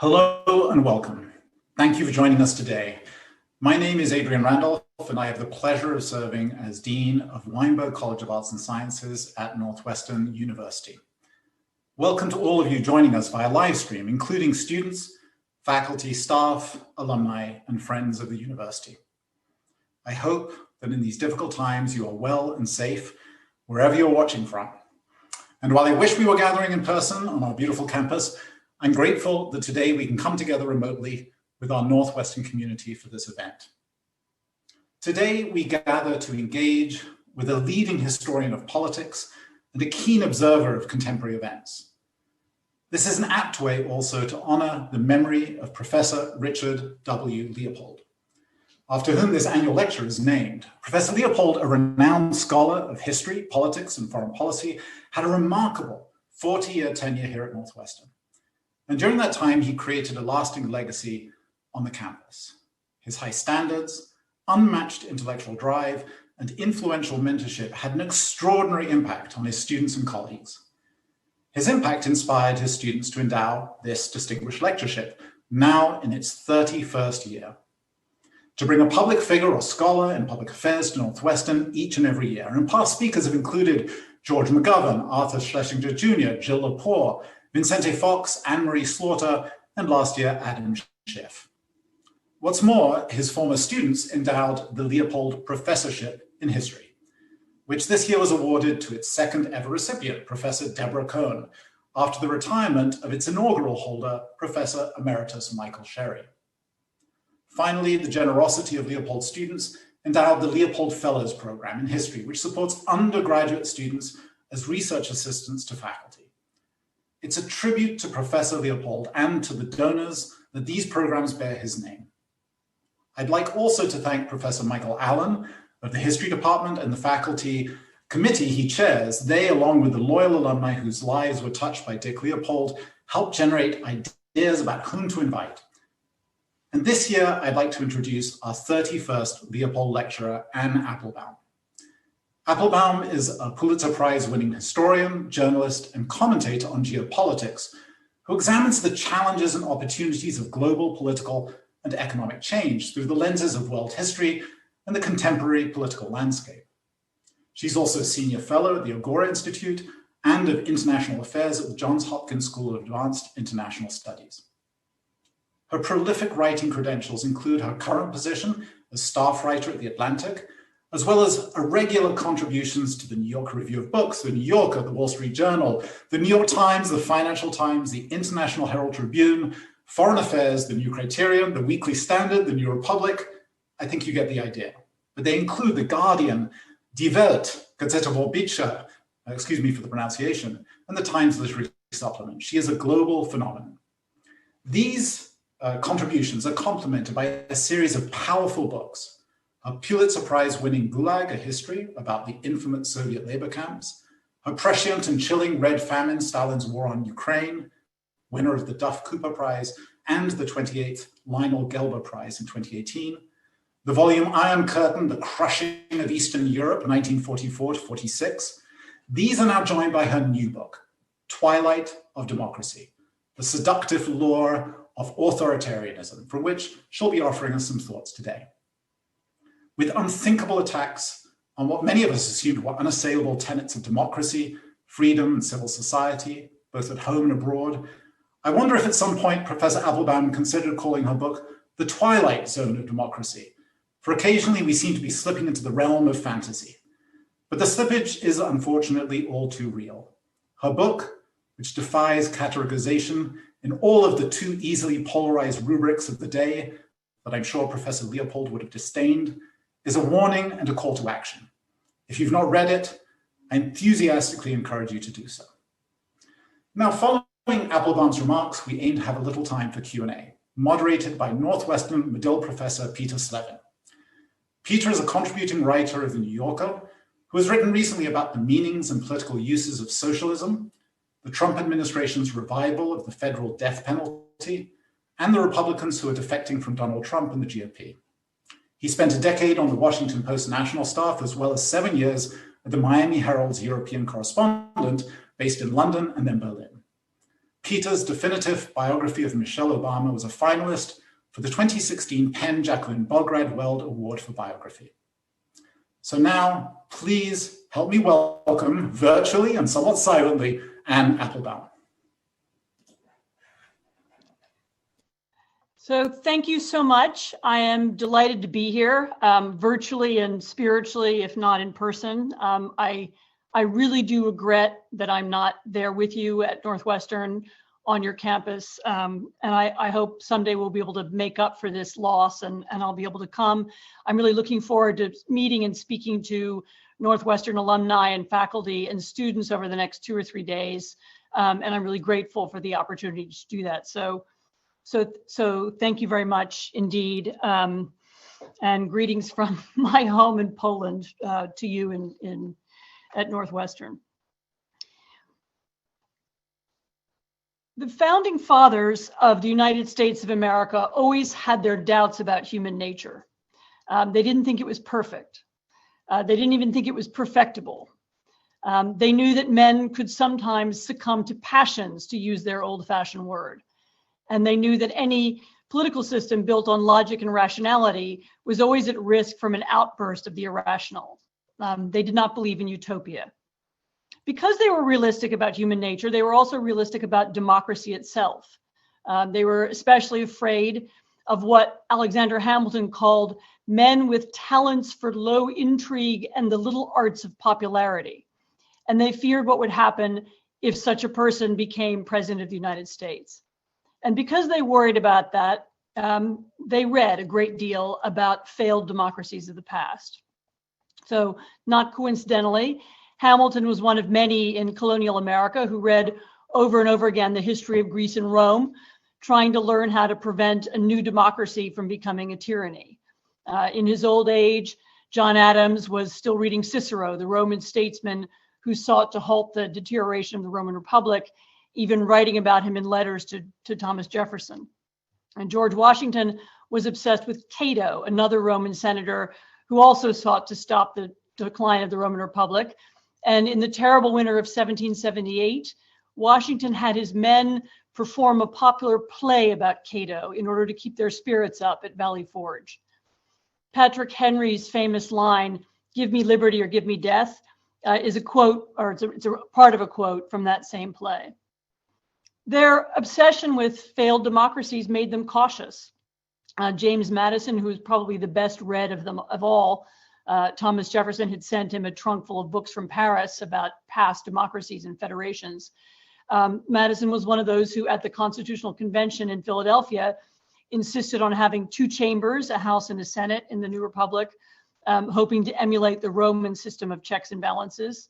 Hello and welcome. Thank you for joining us today. My name is Adrian Randolph, and I have the pleasure of serving as Dean of Weinberg College of Arts and Sciences at Northwestern University. Welcome to all of you joining us via live stream, including students, faculty, staff, alumni, and friends of the university. I hope that in these difficult times you are well and safe wherever you're watching from. And while I wish we were gathering in person on our beautiful campus, I'm grateful that today we can come together remotely with our Northwestern community for this event. Today, we gather to engage with a leading historian of politics and a keen observer of contemporary events. This is an apt way also to honor the memory of Professor Richard W. Leopold, after whom this annual lecture is named. Professor Leopold, a renowned scholar of history, politics, and foreign policy, had a remarkable 40-year tenure here at Northwestern. And during that time, he created a lasting legacy on the campus. His high standards, unmatched intellectual drive, and influential mentorship had an extraordinary impact on his students and colleagues. His impact inspired his students to endow this distinguished lectureship, now in its 31st year, to bring a public figure or scholar in public affairs to Northwestern each and every year. And past speakers have included George McGovern, Arthur Schlesinger Jr., Jill Lepore, Vincente Fox, Anne-Marie Slaughter, and last year, Adam Schiff. What's more, his former students endowed the Leopold Professorship in History, which this year was awarded to its second ever recipient, Professor Deborah Cohn, after the retirement of its inaugural holder, Professor Emeritus Michael Sherry. Finally, the generosity of Leopold students endowed the Leopold Fellows Program in History, which supports undergraduate students as research assistants to faculty. It's a tribute to Professor Leopold and to the donors that these programs bear his name. I'd like also to thank Professor Michael Allen of the History Department and the faculty committee he chairs. They, along with the loyal alumni whose lives were touched by Dick Leopold, helped generate ideas about whom to invite. And this year, I'd like to introduce our 31st Leopold lecturer, Anne Applebaum. Applebaum is a Pulitzer Prize winning historian, journalist, and commentator on geopolitics, who examines the challenges and opportunities of global political and economic change through the lenses of world history and the contemporary political landscape. She's also a senior fellow at the Agora Institute and of International Affairs at the Johns Hopkins School of Advanced International Studies. Her prolific writing credentials include her current position as staff writer at The Atlantic, as well as irregular contributions to the New York Review of Books, the New Yorker, the Wall Street Journal, the New York Times, the Financial Times, the International Herald Tribune, Foreign Affairs, the New Criterion, the Weekly Standard, the New Republic. I think you get the idea. But they include the Guardian, Die Welt, Gazeta Wyborcza, excuse me for the pronunciation, and the Times Literary Supplement. She is a global phenomenon. These contributions are complemented by a series of powerful books. A Pulitzer Prize winning Gulag, a history about the infamous Soviet labor camps, her prescient and chilling Red Famine, Stalin's war on Ukraine, winner of the Duff Cooper Prize, and the 28th Lionel Gelber Prize in 2018, the volume Iron Curtain, The Crushing of Eastern Europe, 1944 to 46. These are now joined by her new book, Twilight of Democracy, The Seductive Lure of Authoritarianism, from which she'll be offering us some thoughts today. With unthinkable attacks on what many of us assumed were unassailable tenets of democracy, freedom, and civil society, both at home and abroad, I wonder if at some point Professor Applebaum considered calling her book The Twilight Zone of Democracy, for occasionally we seem to be slipping into the realm of fantasy. But the slippage is unfortunately all too real. Her book, which defies categorization in all of the too easily polarized rubrics of the day that I'm sure Professor Leopold would have disdained, is a warning and a call to action. If you've not read it, I enthusiastically encourage you to do so. Now, following Applebaum's remarks, we aim to have a little time for Q&A, moderated by Northwestern Medill Professor Peter Slevin. Peter is a contributing writer of The New Yorker, who has written recently about the meanings and political uses of socialism, the Trump administration's revival of the federal death penalty, and the Republicans who are defecting from Donald Trump and the GOP. He spent a decade on the Washington Post national staff, as well as 7 years at the Miami Herald's European correspondent, based in London and then Berlin. Peter's definitive biography of Michelle Obama was a finalist for the 2016 Penn Jacqueline Bograd Weld Award for Biography. So now, please help me welcome, virtually and somewhat silently, Anne Applebaum. So thank you so much. I am delighted to be here, virtually and spiritually, if not in person. I really do regret that I'm not there with you at Northwestern on your campus. And I hope someday we'll be able to make up for this loss and I'll be able to come. I'm really looking forward to meeting and speaking to Northwestern alumni and faculty and students over the next 2 or 3 days. And I'm really grateful for the opportunity to do that. So thank you very much indeed. And greetings from my home in Poland to you at Northwestern. The founding fathers of the United States of America always had their doubts about human nature. They didn't think it was perfect. They didn't even think it was perfectible. They knew that men could sometimes succumb to passions, to use their old-fashioned word. And they knew that any political system built on logic and rationality was always at risk from an outburst of the irrational. They did not believe in utopia. Because they were realistic about human nature, they were also realistic about democracy itself. They were especially afraid of what Alexander Hamilton called men with talents for low intrigue and the little arts of popularity. And they feared what would happen if such a person became president of the United States. And because they worried about that, they read a great deal about failed democracies of the past. So not coincidentally, Hamilton was one of many in colonial America who read over and over again the history of Greece and Rome, trying to learn how to prevent a new democracy from becoming a tyranny. In his old age, John Adams was still reading Cicero, the Roman statesman who sought to halt the deterioration of the Roman Republic, even writing about him in letters to Thomas Jefferson. And George Washington was obsessed with Cato, another Roman senator who also sought to stop the decline of the Roman Republic. And in the terrible winter of 1778, Washington had his men perform a popular play about Cato in order to keep their spirits up at Valley Forge. Patrick Henry's famous line, "Give me liberty or give me death," is a quote, or it's a part of a quote from that same play. Their obsession with failed democracies made them cautious. James Madison, who is probably the best read of them of all, Thomas Jefferson had sent him a trunk full of books from Paris about past democracies and federations. Madison was one of those who, at the Constitutional Convention in Philadelphia, insisted on having 2 chambers, a House and a Senate in the new republic, hoping to emulate the Roman system of checks and balances.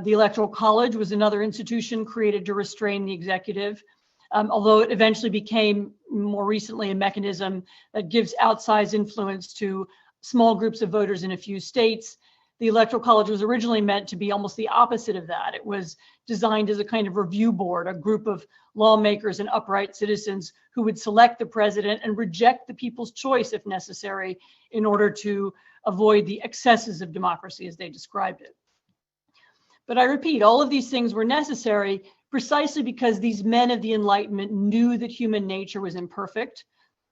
The Electoral College was another institution created to restrain the executive, although it eventually became more recently a mechanism that gives outsized influence to small groups of voters in a few states. The Electoral College was originally meant to be almost the opposite of that. It was designed as a kind of review board, a group of lawmakers and upright citizens who would select the president and reject the people's choice if necessary in order to avoid the excesses of democracy as they described it. But I repeat, all of these things were necessary precisely because these men of the Enlightenment knew that human nature was imperfect.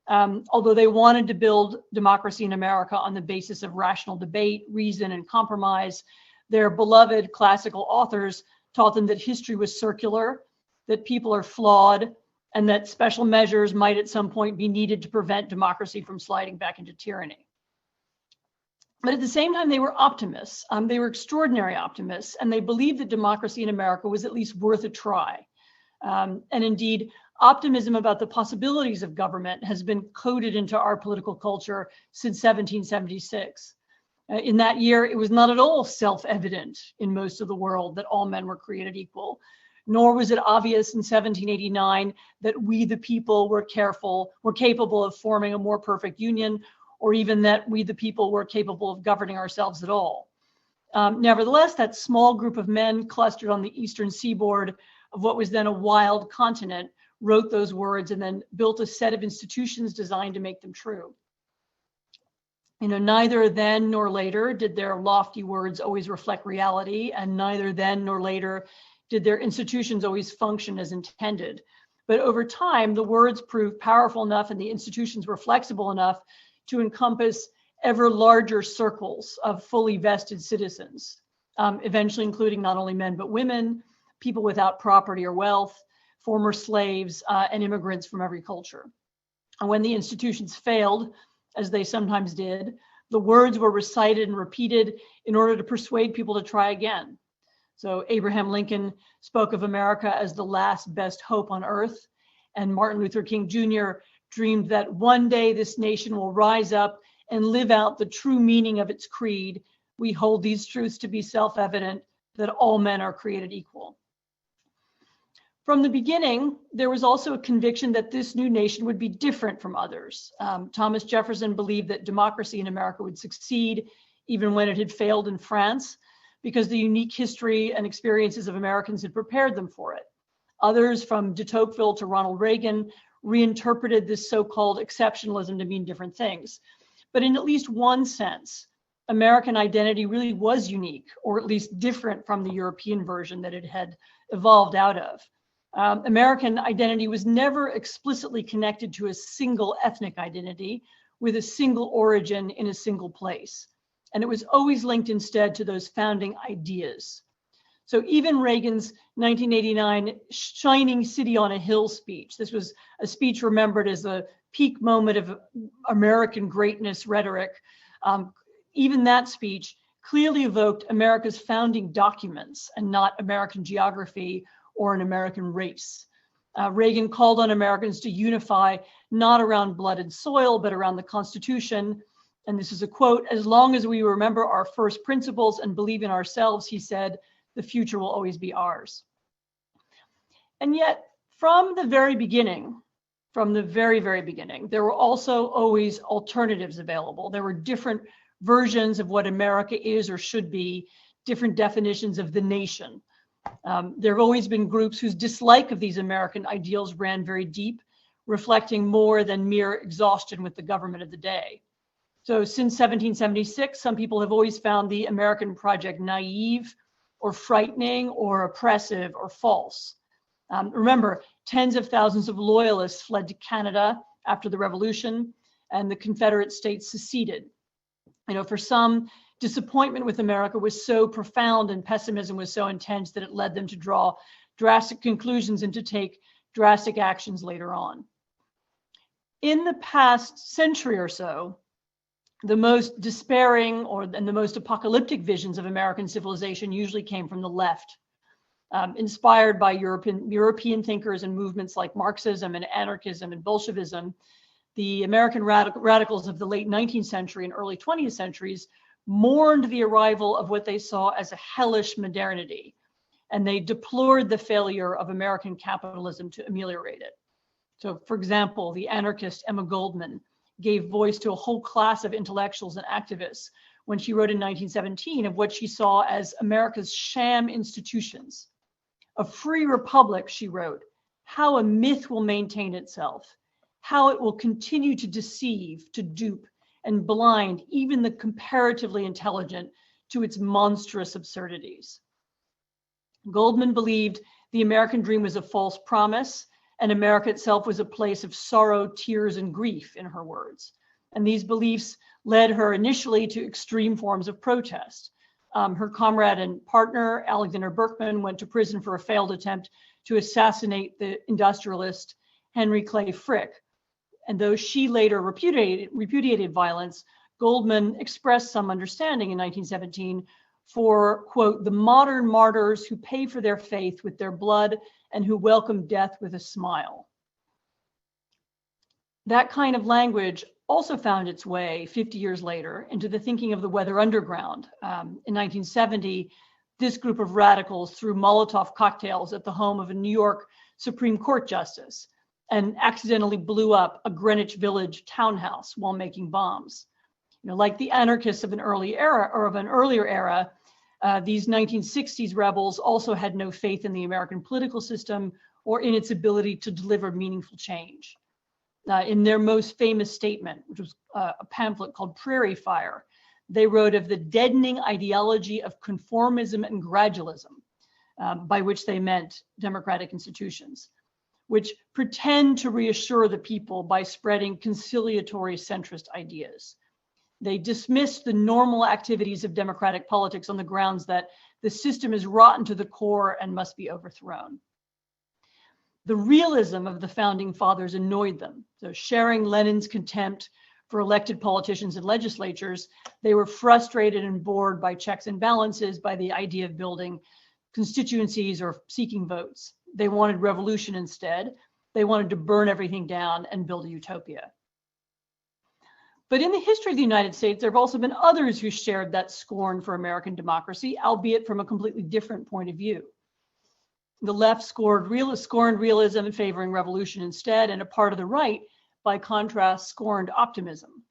Although they wanted to build democracy in America on the basis of rational debate, reason, and compromise, their beloved classical authors taught them that history was circular, that people are flawed, and that special measures might at some point be needed to prevent democracy from sliding back into tyranny. But at the same time, they were optimists. They were extraordinary optimists, and they believed that democracy in America was at least worth a try. And indeed, optimism about the possibilities of government has been coded into our political culture since 1776. In that year, it was not at all self-evident in most of the world that all men were created equal, nor was it obvious in 1789 that we, the people, were capable of forming a more perfect union, or even that we, the people, were capable of governing ourselves at all. Nevertheless, that small group of men clustered on the eastern seaboard of what was then a wild continent wrote those words and then built a set of institutions designed to make them true. Neither then nor later did their lofty words always reflect reality, and neither then nor later did their institutions always function as intended. But over time, the words proved powerful enough and the institutions were flexible enough to encompass ever larger circles of fully vested citizens, eventually including not only men but women, people without property or wealth, former slaves, and immigrants from every culture. And when the institutions failed, as they sometimes did, the words were recited and repeated in order to persuade people to try again. So Abraham Lincoln spoke of America as the last best hope on earth, and Martin Luther King Jr. dreamed that one day this nation will rise up and live out the true meaning of its creed. We hold these truths to be self-evident, that all men are created equal. From the beginning, there was also a conviction that this new nation would be different from others. Thomas Jefferson believed that democracy in America would succeed even when it had failed in France, because the unique history and experiences of Americans had prepared them for it. Others, from de Tocqueville to Ronald Reagan, reinterpreted this so-called exceptionalism to mean different things. But in at least one sense, American identity really was unique, or at least different from the European version that it had evolved out of. American identity was never explicitly connected to a single ethnic identity with a single origin in a single place. And it was always linked instead to those founding ideas. So even Reagan's 1989 Shining City on a Hill speech, this was a speech remembered as the peak moment of American greatness rhetoric. Even that speech clearly evoked America's founding documents and not American geography or an American race. Reagan called on Americans to unify not around blood and soil, but around the Constitution. And this is a quote, "As long as we remember our first principles and believe in ourselves," he said, "the future will always be ours." And yet, from the very beginning, there were also always alternatives available. There were different versions of what America is or should be, different definitions of the nation. There have always been groups whose dislike of these American ideals ran very deep, reflecting more than mere exhaustion with the government of the day. So since 1776, some people have always found the American project naive or frightening or oppressive or false. Remember, tens of thousands of loyalists fled to Canada after the Revolution, and the Confederate States seceded. For some, disappointment with America was so profound and pessimism was so intense that it led them to draw drastic conclusions and to take drastic actions later on. In the past century or so, the most despairing and the most apocalyptic visions of American civilization usually came from the left. Inspired by European thinkers and movements like Marxism and anarchism and Bolshevism, the American radicals of the late 19th century and early 20th centuries mourned the arrival of what they saw as a hellish modernity, and they deplored the failure of American capitalism to ameliorate it. So, for example, the anarchist Emma Goldman gave voice to a whole class of intellectuals and activists when she wrote in 1917 of what she saw as America's sham institutions. "A free republic," she wrote, "how a myth will maintain itself, how it will continue to deceive, to dupe, and blind even the comparatively intelligent to its monstrous absurdities." Goldman believed the American dream was a false promise, and America itself was a place of sorrow, tears, and grief, in her words. And these beliefs led her initially to extreme forms of protest. Her comrade and partner, Alexander Berkman, went to prison for a failed attempt to assassinate the industrialist Henry Clay Frick. And though she later repudiated violence, Goldman expressed some understanding in 1917 for, quote, "the modern martyrs who pay for their faith with their blood and who welcome death with a smile." That kind of language also found its way 50 years later into the thinking of the Weather Underground. In 1970, this group of radicals threw Molotov cocktails at the home of a New York Supreme Court justice and accidentally blew up a Greenwich Village townhouse while making bombs. Like the anarchists of an earlier era, these 1960s rebels also had no faith in the American political system or in its ability to deliver meaningful change. In their most famous statement, which was a pamphlet called Prairie Fire, they wrote of the deadening ideology of conformism and gradualism. by which they meant democratic institutions, which pretend to reassure the people by spreading conciliatory centrist ideas. They dismissed the normal activities of democratic politics on the grounds that the system is rotten to the core and must be overthrown. The realism of the founding fathers annoyed them. So sharing Lenin's contempt for elected politicians and legislatures, they were frustrated and bored by checks and balances, by the idea of building constituencies or seeking votes. They wanted revolution instead. They wanted to burn everything down and build a utopia. But in the history of the United States, there have also been others who shared that scorn for American democracy, albeit from a completely different point of view. The left scorned realism, favoring revolution instead, and a part of the right, by contrast, scorned optimism.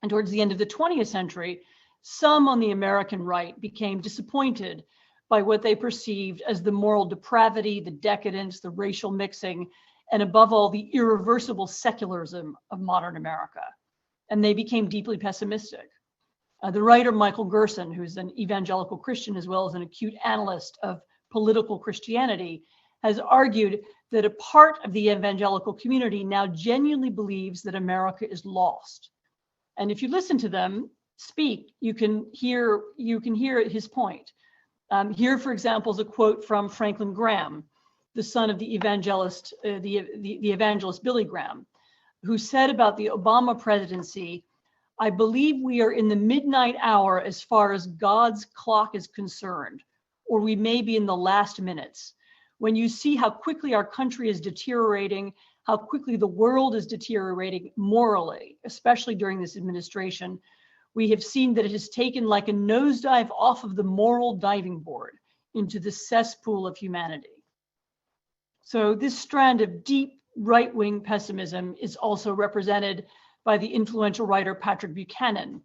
And towards the end of the 20th century, some on the American right became disappointed by what they perceived as the moral depravity, the decadence, the racial mixing, and above all, the irreversible secularism of modern America. And they became deeply pessimistic. The writer Michael Gerson, who's an evangelical Christian as well as an acute analyst of political Christianity, has argued that a part of the evangelical community now genuinely believes that America is lost. And if you listen to them speak, you can hear his point. Here, for example, is a quote from Franklin Graham, the son of the evangelist Billy Graham, who said about the Obama presidency, "I believe we are in the midnight hour as far as God's clock is concerned, or we may be in the last minutes. When you see how quickly our country is deteriorating, how quickly the world is deteriorating morally, especially during this administration, we have seen that it has taken like a nosedive off of the moral diving board into the cesspool of humanity." So this strand of deep right-wing pessimism is also represented by the influential writer Patrick Buchanan,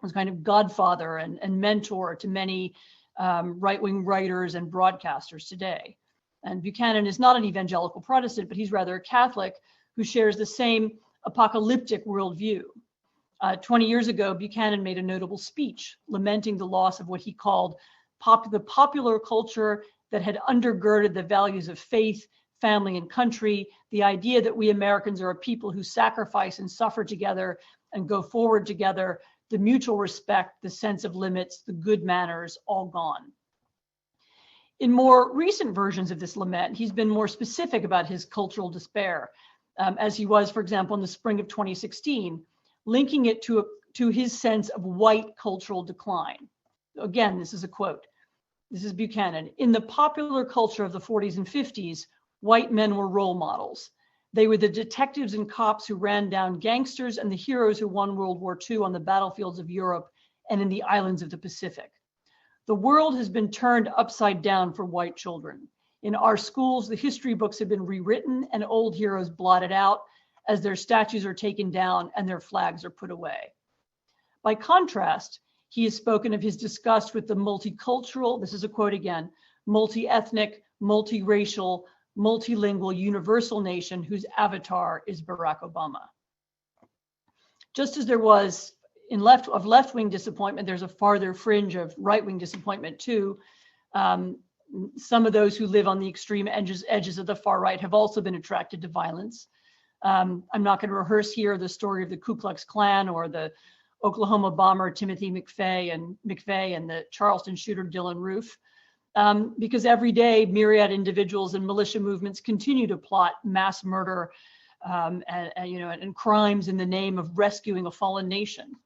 who's kind of godfather and mentor to many right-wing writers and broadcasters today. And Buchanan is not an evangelical Protestant, but he's rather a Catholic who shares the same apocalyptic worldview. 20 years ago, Buchanan made a notable speech lamenting the loss of what he called the popular culture that had undergirded the values of faith, family, and country, the idea that we Americans are a people who sacrifice and suffer together and go forward together, the mutual respect, the sense of limits, the good manners, all gone. In more recent versions of this lament, he's been more specific about his cultural despair, as he was, for example, in the spring of 2016, linking it to his sense of white cultural decline. Again, this is a quote. This is Buchanan. "In the popular culture of the 40s and 50s, white men were role models. They were the detectives and cops who ran down gangsters and the heroes who won World War II on the battlefields of Europe and in the islands of the Pacific. The world has been turned upside down for white children. In our schools, the history books have been rewritten and old heroes blotted out as their statues are taken down and their flags are put away." By contrast, he has spoken of his disgust with the multicultural, this is a quote again, multi-ethnic, multiracial, multilingual, universal nation whose avatar is Barack Obama. Just as there was left-wing disappointment, there's a farther fringe of right-wing disappointment too. Some of those who live on the extreme edges of the far right have also been attracted to violence. I'm not going to rehearse here the story of the Ku Klux Klan or the Oklahoma bomber Timothy McVeigh and the Charleston shooter Dylan Roof, because every day myriad individuals and militia movements continue to plot mass murder and crimes in the name of rescuing a fallen nation.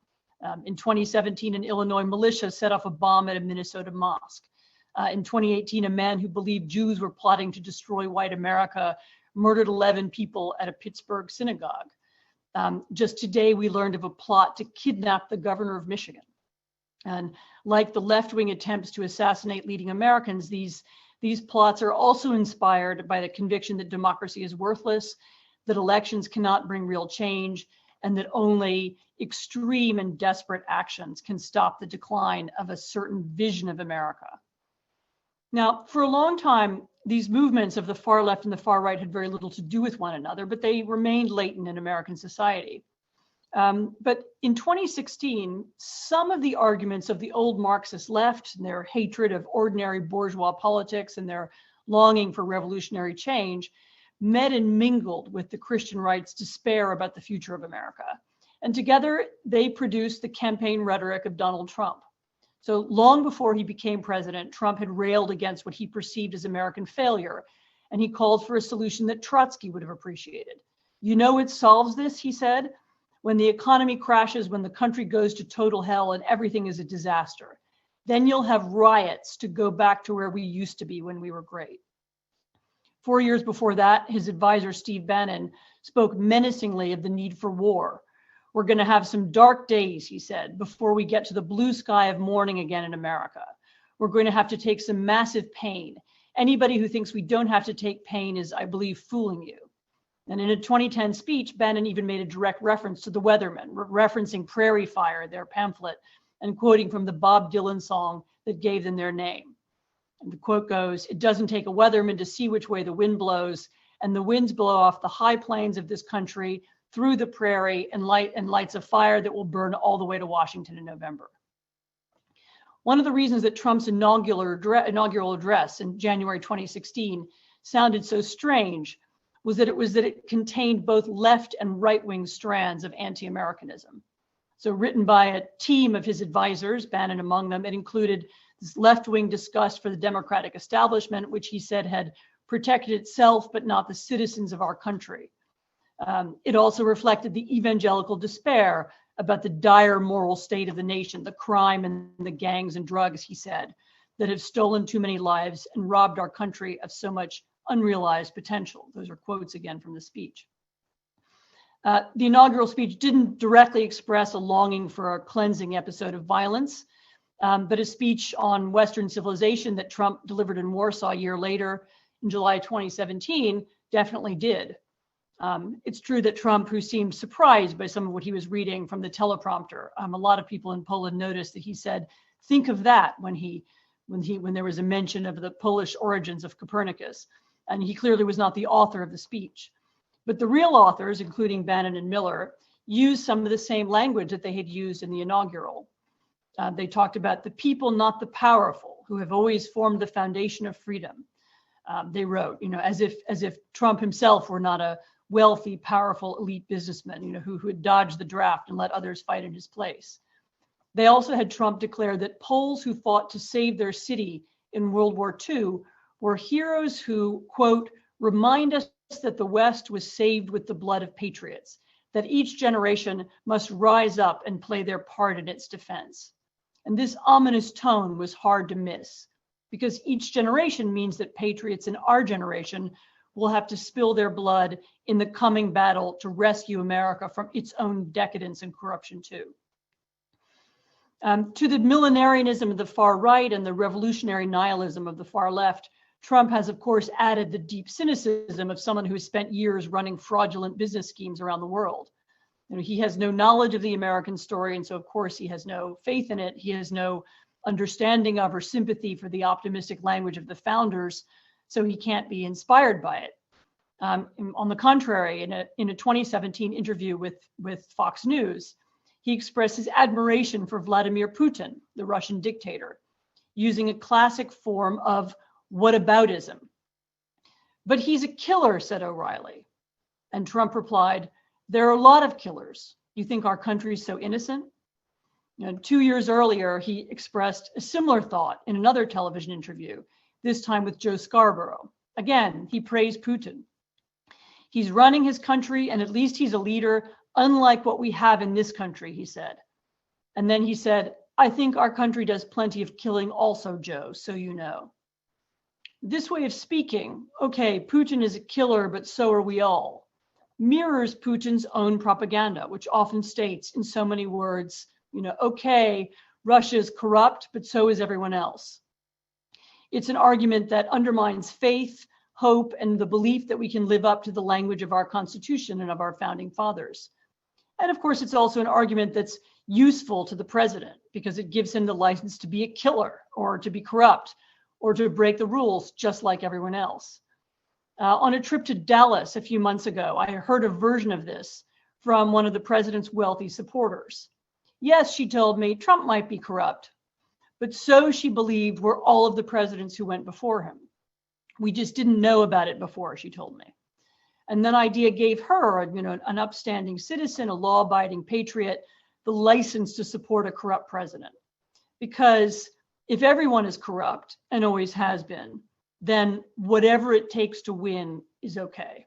In 2017, an Illinois militia set off a bomb at a Minnesota mosque. In 2018, a man who believed Jews were plotting to destroy white America murdered 11 people at a Pittsburgh synagogue. Just today, we learned of a plot to kidnap the governor of Michigan. And like the left-wing attempts to assassinate leading Americans, these plots are also inspired by the conviction that democracy is worthless, that elections cannot bring real change, and that only extreme and desperate actions can stop the decline of a certain vision of America. Now, for a long time, these movements of the far left and the far right had very little to do with one another, but they remained latent in American society. But in 2016, some of the arguments of the old Marxist left and their hatred of ordinary bourgeois politics and their longing for revolutionary change met and mingled with the Christian right's despair about the future of America. And together they produced the campaign rhetoric of Donald Trump. So long before he became president, Trump had railed against what he perceived as American failure, and he called for a solution that Trotsky would have appreciated. You know it solves this, he said, when the economy crashes, when the country goes to total hell and everything is a disaster. Then you'll have riots to go back to where we used to be when we were great. 4 years before that, his advisor, Steve Bannon, spoke menacingly of the need for war. We're going to have some dark days, he said, before we get to the blue sky of morning again in America. We're going to have to take some massive pain. Anybody who thinks we don't have to take pain is, I believe, fooling you. And in a 2010 speech, Bannon even made a direct reference to the Weathermen, referencing Prairie Fire, their pamphlet, and quoting from the Bob Dylan song that gave them their name. And the quote goes, "It doesn't take a weatherman to see which way the wind blows, and the winds blow off the high plains of this country through the prairie and lights a fire that will burn all the way to Washington in November." One of the reasons that Trump's inaugural address in January 2016 sounded so strange was that it contained both left and right-wing strands of anti-Americanism. So written by a team of his advisors, Bannon among them, it included this left-wing disgust for the Democratic establishment, which he said had protected itself but not the citizens of our country. It also reflected the evangelical despair about the dire moral state of the nation, the crime and the gangs and drugs, he said, that have stolen too many lives and robbed our country of so much unrealized potential. Those are quotes again from the speech. The inaugural speech didn't directly express a longing for a cleansing episode of violence, but a speech on Western civilization that Trump delivered in Warsaw a year later in July 2017 definitely did. It's true that Trump, who seemed surprised by some of what he was reading from the teleprompter, a lot of people in Poland noticed that he said, "Think of that," when there was a mention of the Polish origins of Copernicus, and he clearly was not the author of the speech. But the real authors, including Bannon and Miller, used some of the same language that they had used in the inaugural. They talked about the people, not the powerful, who have always formed the foundation of freedom. They wrote, as if Trump himself were not a wealthy, powerful, elite businessman, who had dodged the draft and let others fight in his place. They also had Trump declare that Poles who fought to save their city in World War II were heroes who, quote, remind us that the West was saved with the blood of patriots, that each generation must rise up and play their part in its defense. And this ominous tone was hard to miss, because each generation means that patriots in our generation will have to spill their blood in the coming battle to rescue America from its own decadence and corruption too. To the millenarianism of the far right and the revolutionary nihilism of the far left, Trump has, of course, added the deep cynicism of someone who has spent years running fraudulent business schemes around the world. He has no knowledge of the American story, and so, of course, he has no faith in it. He has no understanding of or sympathy for the optimistic language of the founders, so he can't be inspired by it. On the contrary, in a 2017 interview with Fox News, he expressed his admiration for Vladimir Putin, the Russian dictator, using a classic form of whataboutism. But he's a killer, said O'Reilly. And Trump replied, there are a lot of killers. You think our country is so innocent? 2 years earlier, he expressed a similar thought in another television interview, this time with Joe Scarborough. Again, he praised Putin. He's running his country, and at least he's a leader, unlike what we have in this country, he said. And then he said, I think our country does plenty of killing also, Joe, so you know. This way of speaking, okay, Putin is a killer, but so are we all, mirrors Putin's own propaganda, which often states in so many words, okay, Russia is corrupt, but so is everyone else. It's an argument that undermines faith, hope, and the belief that we can live up to the language of our Constitution and of our founding fathers. And of course, it's also an argument that's useful to the president because it gives him the license to be a killer or to be corrupt or to break the rules just like everyone else. On a trip to Dallas a few months ago, I heard a version of this from one of the president's wealthy supporters. Yes, she told me, Trump might be corrupt, but so she believed were all of the presidents who went before him. We just didn't know about it before, she told me. And that idea gave her, an upstanding citizen, a law-abiding patriot, the license to support a corrupt president. Because if everyone is corrupt and always has been, then whatever it takes to win is okay.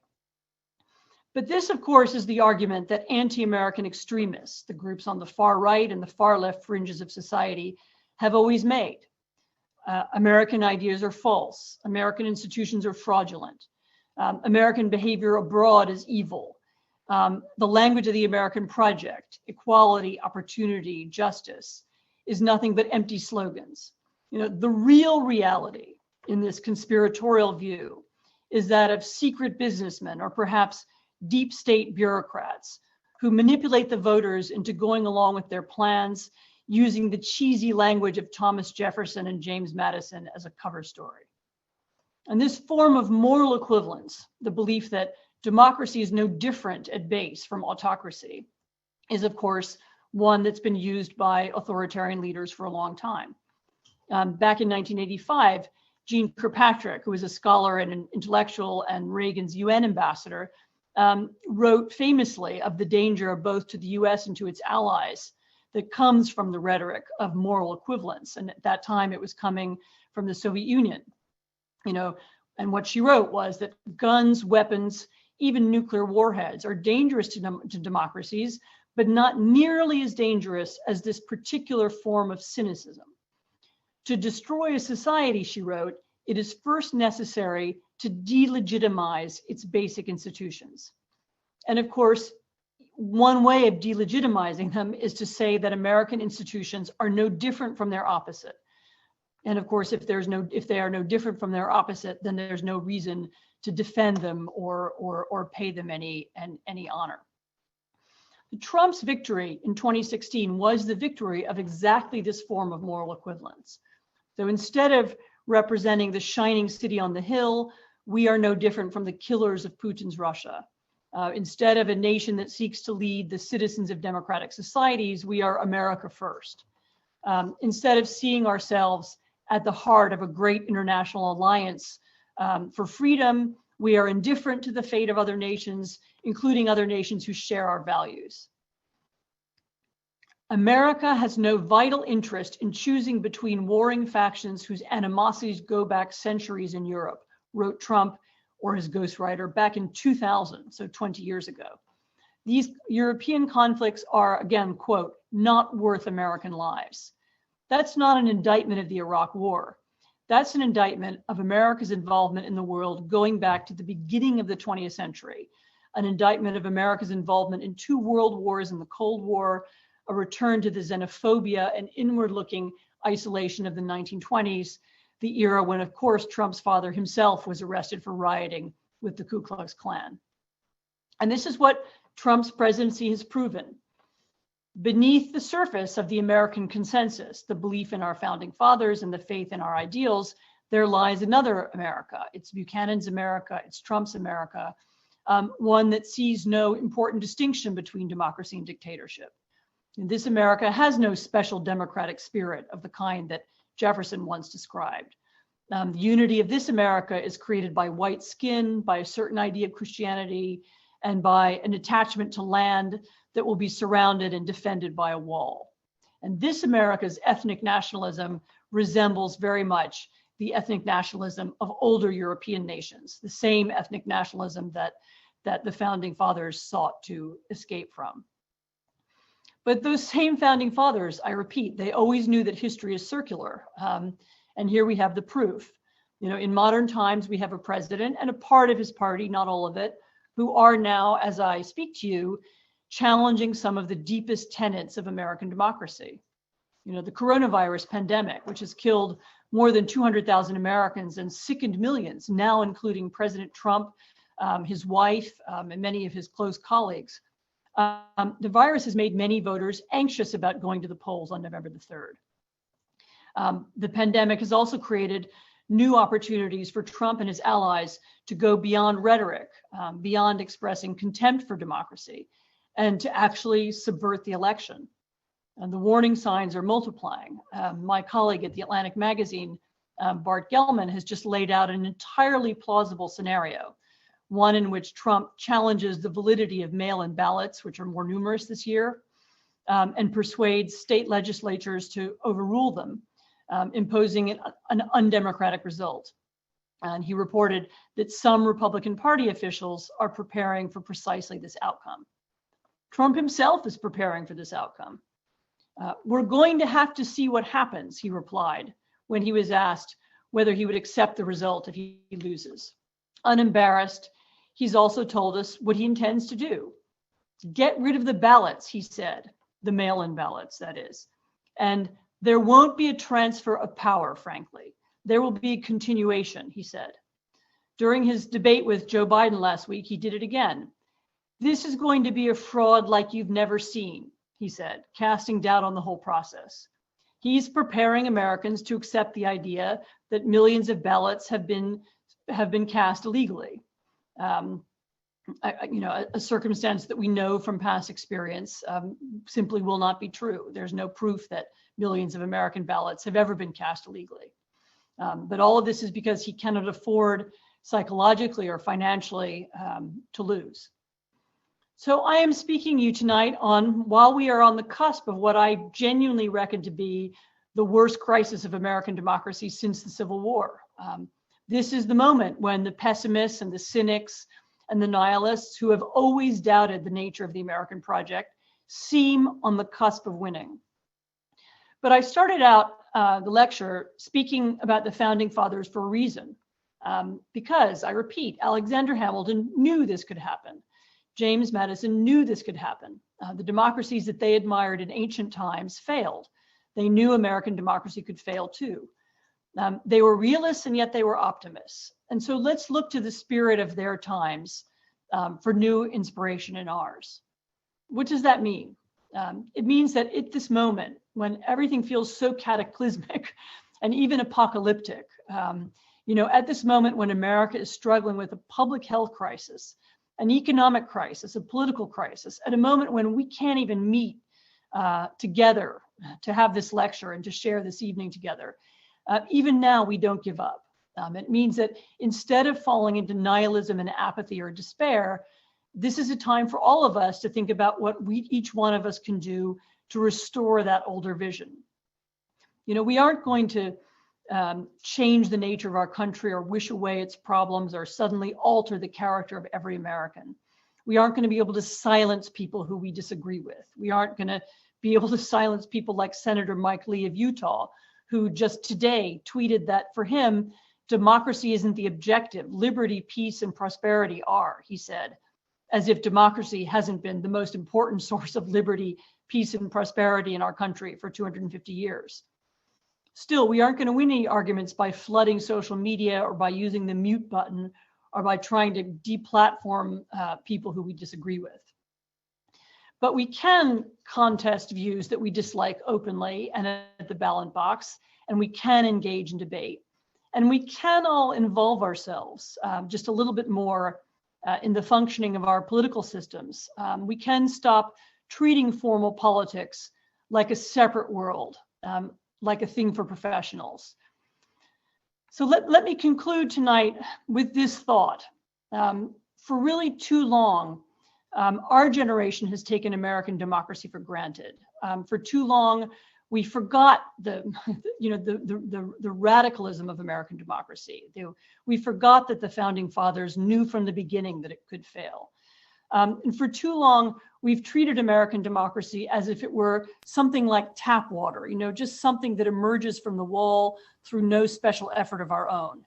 But this, of course, is the argument that anti-American extremists, the groups on the far right and the far left fringes of society, have always made. American ideas are false. American institutions are fraudulent. American behavior abroad is evil. The language of the American project, equality, opportunity, justice, is nothing but empty slogans. The real reality in this conspiratorial view is that of secret businessmen or perhaps deep state bureaucrats who manipulate the voters into going along with their plans using the cheesy language of Thomas Jefferson and James Madison as a cover story. And this form of moral equivalence, the belief that democracy is no different at base from autocracy, is of course one that's been used by authoritarian leaders for a long time. Back in 1985, Jeane Kirkpatrick, who was a scholar and an intellectual and Reagan's UN ambassador, wrote famously of the danger both to the US and to its allies that comes from the rhetoric of moral equivalence. And at that time, it was coming from the Soviet Union. And what she wrote was that guns, weapons, even nuclear warheads are dangerous to democracies, but not nearly as dangerous as this particular form of cynicism. To destroy a society, she wrote, it is first necessary to delegitimize its basic institutions. And of course, one way of delegitimizing them is to say that American institutions are no different from their opposite. And of course, if they are no different from their opposite, then there's no reason to defend them or pay them any honor. Trump's victory in 2016 was the victory of exactly this form of moral equivalence. So instead of representing the shining city on the hill, we are no different from the killers of Putin's Russia. Instead of a nation that seeks to lead the citizens of democratic societies, we are America first. Instead of seeing ourselves at the heart of a great international alliance for freedom, we are indifferent to the fate of other nations, including other nations who share our values. America has no vital interest in choosing between warring factions whose animosities go back centuries in Europe, wrote Trump or his ghostwriter back in 2000, so 20 years ago. These European conflicts are, again, quote, not worth American lives. That's not an indictment of the Iraq War. That's an indictment of America's involvement in the world going back to the beginning of the 20th century, an indictment of America's involvement in 2 world wars and the Cold War, a return to the xenophobia and inward-looking isolation of the 1920s, the era when, of course, Trump's father himself was arrested for rioting with the Ku Klux Klan. And this is what Trump's presidency has proven. Beneath the surface of the American consensus, the belief in our founding fathers and the faith in our ideals, there lies another America. It's Buchanan's America, it's Trump's America, one that sees no important distinction between democracy and dictatorship. And this America has no special democratic spirit of the kind that Jefferson once described. The unity of this America is created by white skin, by a certain idea of Christianity, and by an attachment to land that will be surrounded and defended by a wall. And this America's ethnic nationalism resembles very much the ethnic nationalism of older European nations, the same ethnic nationalism that the founding fathers sought to escape from. But those same founding fathers, I repeat, they always knew that history is circular. And here we have the proof. In modern times, we have a president and a part of his party, not all of it, who are now, as I speak to you, challenging some of the deepest tenets of American democracy. The coronavirus pandemic, which has killed more than 200,000 Americans and sickened millions, now including President Trump, his wife, and many of his close colleagues. The virus has made many voters anxious about going to the polls on November the 3rd. The pandemic has also created new opportunities for Trump and his allies to go beyond rhetoric, beyond expressing contempt for democracy, and to actually subvert the election. And the warning signs are multiplying. My colleague at the Atlantic magazine, Bart Gellman, has just laid out an entirely plausible scenario, one in which Trump challenges the validity of mail-in ballots, which are more numerous this year, and persuades state legislatures to overrule them, imposing an undemocratic result. And he reported that some Republican Party officials are preparing for precisely this outcome. Trump himself is preparing for this outcome. We're going to have to see what happens, he replied when he was asked whether he would accept the result if he loses. Unembarrassed, he's also told us what he intends to do. Get rid of the ballots, he said, the mail-in ballots, that is. And there won't be a transfer of power, frankly. There will be a continuation, he said. During his debate with Joe Biden last week, he did it again. This is going to be a fraud like you've never seen, he said, casting doubt on the whole process. He's preparing Americans to accept the idea that millions of ballots have been cast illegally. A circumstance that we know from past experience simply will not be true. There's no proof that millions of American ballots have ever been cast illegally. But all of this is because he cannot afford psychologically or financially to lose. So I am speaking to you tonight while we are on the cusp of what I genuinely reckon to be the worst crisis of American democracy since the Civil War. This is the moment when the pessimists and the cynics and the nihilists who have always doubted the nature of the American project seem on the cusp of winning. But I started out the lecture speaking about the founding fathers for a reason, because, I repeat, Alexander Hamilton knew this could happen. James Madison knew this could happen. The democracies that they admired in ancient times failed. They knew American democracy could fail too. They were realists and yet they were optimists. And so let's look to the spirit of their times for new inspiration in ours. What does that mean? It means that at this moment, when everything feels so cataclysmic and even apocalyptic, at this moment when America is struggling with a public health crisis, an economic crisis, a political crisis, at a moment when we can't even meet together to have this lecture and to share this evening together, even now we don't give up. It means that instead of falling into nihilism and apathy or despair, this is a time for all of us to think about what each one of us can do to restore that older vision. We aren't going to change the nature of our country or wish away its problems or suddenly alter the character of every American. We aren't going to be able to silence people who we disagree with. We aren't going to be able to silence people like Senator Mike Lee of Utah, who just today tweeted that for him, democracy isn't the objective. Liberty, peace, and prosperity are, he said, as if democracy hasn't been the most important source of liberty, peace, and prosperity in our country for 250 years. Still, we aren't going to win any arguments by flooding social media or by using the mute button or by trying to deplatform people who we disagree with. But we can contest views that we dislike openly and at the ballot box, and we can engage in debate. And we can all involve ourselves just a little bit more in the functioning of our political systems. We can stop treating formal politics like a separate world, like a thing for professionals. So let me conclude tonight with this thought. For really too long, our generation has taken American democracy for granted. For too long, we forgot the radicalism of American democracy. We forgot that the founding fathers knew from the beginning that it could fail. And for too long, we've treated American democracy as if it were something like tap water, just something that emerges from the wall through no special effort of our own.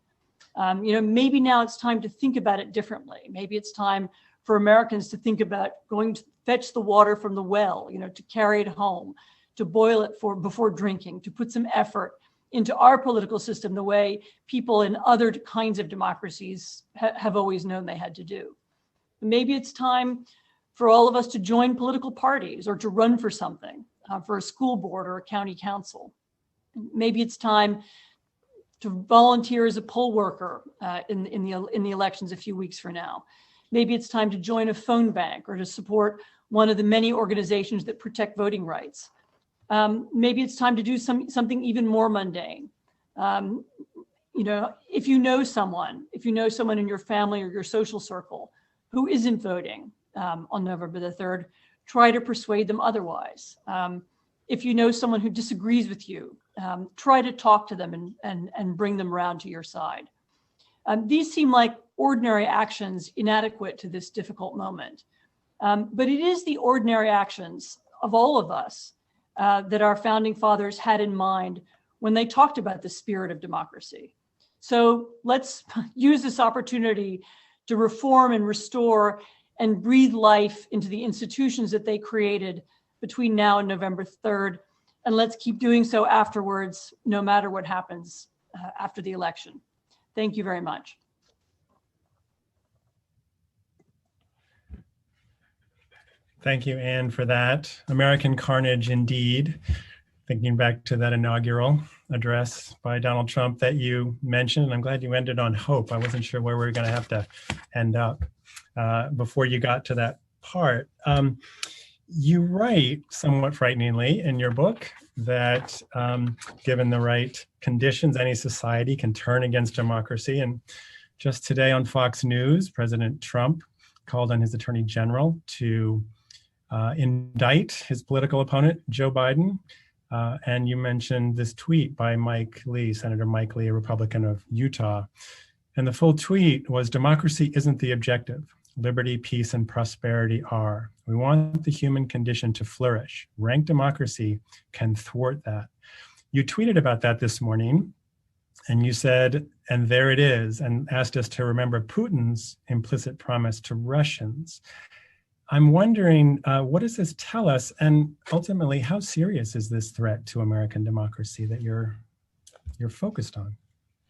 Maybe now it's time to think about it differently. Maybe it's time for Americans to think about going to fetch the water from the well, to carry it home, to boil it before drinking, to put some effort into our political system the way people in other kinds of democracies have always known they had to do. Maybe it's time for all of us to join political parties or to run for something, for a school board or a county council. Maybe it's time to volunteer as a poll worker in the elections a few weeks from now. Maybe it's time to join a phone bank or to support one of the many organizations that protect voting rights. Maybe it's time to do something even more mundane. If you know someone in your family or your social circle who isn't voting on November the 3rd, try to persuade them otherwise. If you know someone who disagrees with you, try to talk to them and bring them around to your side. These seem like ordinary actions inadequate to this difficult moment. But it is the ordinary actions of all of us that our founding fathers had in mind when they talked about the spirit of democracy. So let's use this opportunity to reform and restore and breathe life into the institutions that they created between now and November 3rd. And let's keep doing so afterwards, no matter what happens after the election. Thank you very much. Thank you, Anne, for that. American carnage indeed. Thinking back to that inaugural address by Donald Trump that you mentioned, and I'm glad you ended on hope. I wasn't sure where we were going to have to end up before you got to that part. You write, somewhat frighteningly, in your book that given the right conditions, any society can turn against democracy. And just today on Fox News, President Trump called on his attorney general to indict his political opponent, Joe Biden. And you mentioned this tweet by Mike Lee, Senator Mike Lee, a Republican of Utah. And the full tweet was, "Democracy isn't the objective. Liberty, peace, and prosperity are. We want the human condition to flourish. Rank democracy can thwart that." You tweeted about that this morning, and you said, "And there it is," and asked us to remember Putin's implicit promise to Russians. I'm wondering, what does this tell us? And ultimately, how serious is this threat to American democracy that you're focused on?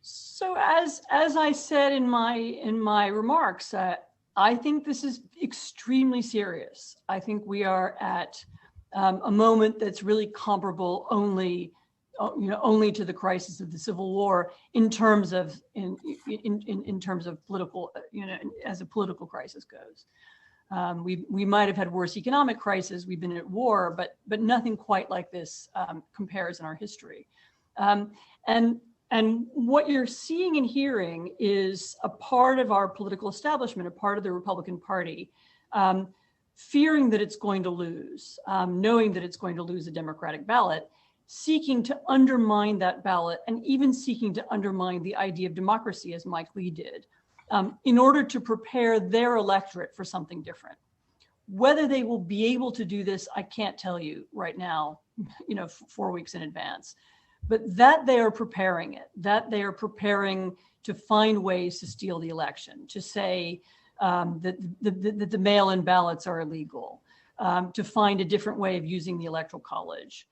So as I said in my remarks, I think this is extremely serious. I think we are at a moment that's really comparable only to the crisis of the Civil War in terms of political, as a political crisis goes. We might have had worse economic crises. We've been at war, but nothing quite like this compares in our history. And what you're seeing and hearing is a part of our political establishment, a part of the Republican Party, fearing that it's going to lose, knowing that it's going to lose a Democratic ballot, seeking to undermine that ballot, and even seeking to undermine the idea of democracy, as Mike Lee did, in order to prepare their electorate for something different. Whether they will be able to do this, I can't tell you right now, 4 weeks in advance. But that they are preparing it, that they are preparing to find ways to steal the election, to say that the mail-in ballots are illegal, to find a different way of using the Electoral College,